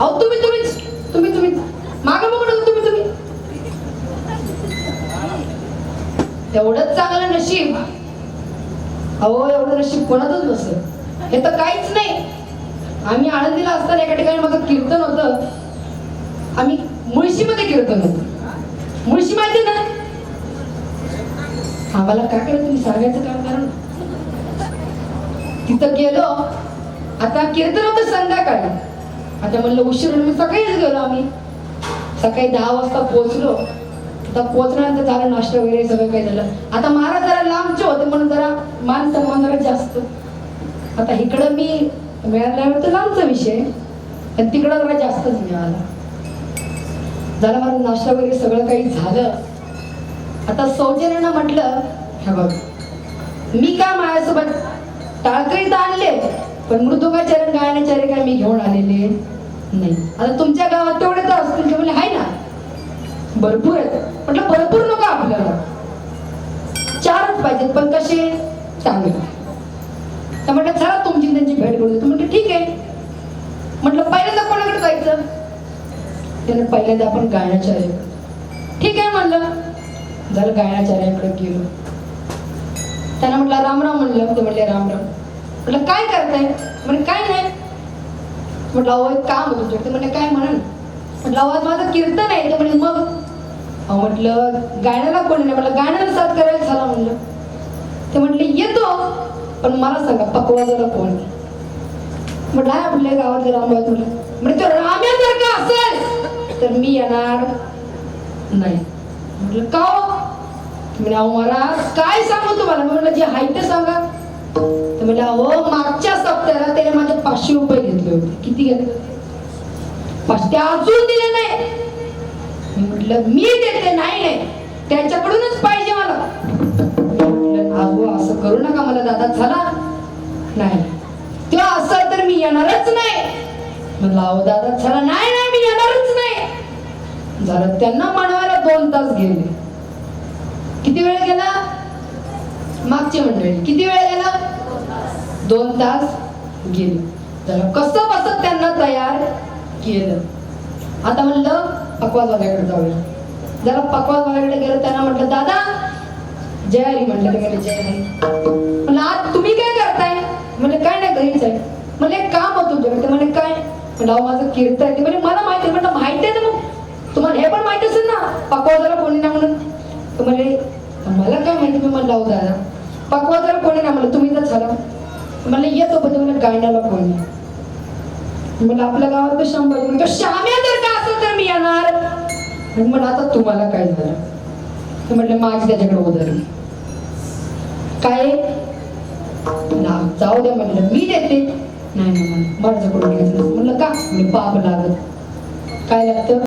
अहो तुम्ही मागं बघून तुम्ही एवढंच चांगलं नशीब. अहो एवढं नशीब कोणातच नसतं. हे तर काहीच नाही. आम्ही आळंदीला असताना एका ठिकाणी माझं कीर्तन होतं. आम्ही मुळशीमध्ये कीर्तन होतं. मुळशी माहिती ना? आम्हाला काय करायचं तुम्ही सांगायचं काम करा. तिथं गेलो. आता कीर्तन होतं संध्याकाळी. आता म्हणलं उशीर मी सकाळीच गेलो. आम्ही सकाळी 10 वाजता पोहोचलो. आता पोहोचल्यानंतर झालं नाश्ता वगैरे सगळं काही झालं. आता महाराज जरा लांबचे होते म्हणून जरा मान सन्मान जरा जास्त. आता इकडं मी मिळाल्यावर तर लांबचा विषय आणि तिकडं जरा जास्तच मिळाला. झालं माझं नाश्ता वगैरे सगळं काही झालं. आता सौजन्यानं म्हटलं हे बघ मी काय माझ्यासोबत टाळकरी तर आणले पण मृदुंगाचार्य गायनाचार्य काय मी घेऊन आलेले नाही. आता तुमच्या गावात तेवढे तर असतील ते म्हणजे आहे ना भरपूर आहेत. म्हटलं भरपूर नको आपल्याला 4च पाहिजेत पण कसे चांगले. तर म्हटलं चला तुमची त्यांची भेट करू देतो. म्हटलं ठीक आहे. म्हटलं पहिल्यांदा कोणाकडे जायचं. त्याने पहिल्यांदा आपण गायनाचार्य. ठीक आहे म्हणलं. झालं गायनाचार्याकडे गेलो. त्यांना म्हटलं रामराम म्हणलं. ते म्हणले रामराम. म्हटलं काय करताय. म्हणजे काय नाही. म्हटलं अहो एक काम होतं तुमच्याकडे. ते म्हणले काय म्हणा. म्हटलं आवाज माझं कीर्तन आहे. ते म्हणजे मग अहो म्हटलं गायनाला कोणी नाही. म्हटलं गायनाला साथ करायला चला म्हणलं. ते म्हटले येतो पण मला सांगा पकवाजाला कोण. म्हटलं आहे आपल्या गावातले रामराव. म्हणजे तो राम्या जर का असेल तर मी येणार नाही. म्हटलं का म्हणजे अहो महाराज काय सांगू तुम्हाला. म्हटलं जे आहे ते सांगा. तर म्हणजे अहो मागच्या सप्त्याला त्याने माझे 500 रुपये घेतले होते. किती घेतले. 500 अजून दिले नाही. म्हटलं मी देते नाही त्याच्याकडूनच पाहिजे मला. म्हटलं अहो असं करू नका मला दादा चला. नाही तो असं तर मी येणारच नाही. म्हणलं अहो दादा चला. नाही मी येणारच नाही. झालं त्यांना म्हणवायला 2 तास गेले. किती वेळ गेला. मागची मंडळी किती वेळ गेला. 2 तास गेले. झालं कसं बसत त्यांना तयार केलं. आता म्हणलं पकवाजवाल्याकडे जाऊया. जरा पकवाजवाल्याकडे गेलं. त्यांना म्हटलं दादा जय हरी. म्हटलं ते जय हरी. म्हणलं आज तुम्ही काय करताय. म्हणजे काय नाही घरीच आहे. म्हणजे एक काम होतं तुमच्याकडे. ते म्हणजे काय. म्हणलं माझं कीर्तन आहे. म्हणजे मला माहिती आहे. म्हटलं माहिती आहे ना मग तुम्हाला हे पण माहिती असेल ना पकवाजाला कोणी नाही म्हणून. तर म्हणजे मला काय माहिती. मी म्हणलं अहो दादा पकवाजाला कोणी नाही म्हणलं तुम्ही तर झाला. म्हणलं येतो पण तुम्हाला गायनाला कोणी. म्हणलं आपल्या गावात तर 100 श्याम्या जर का असं तर मी येणार. म्हणलं आता तुम्हाला काय झालं. ते म्हटलं माझी त्याच्याकडे उधारी काय जाऊ द्या. म्हटलं मी देते. नाही माझ्याकडून घेतलं. म्हणलं का. पाप लागत काय लागतं.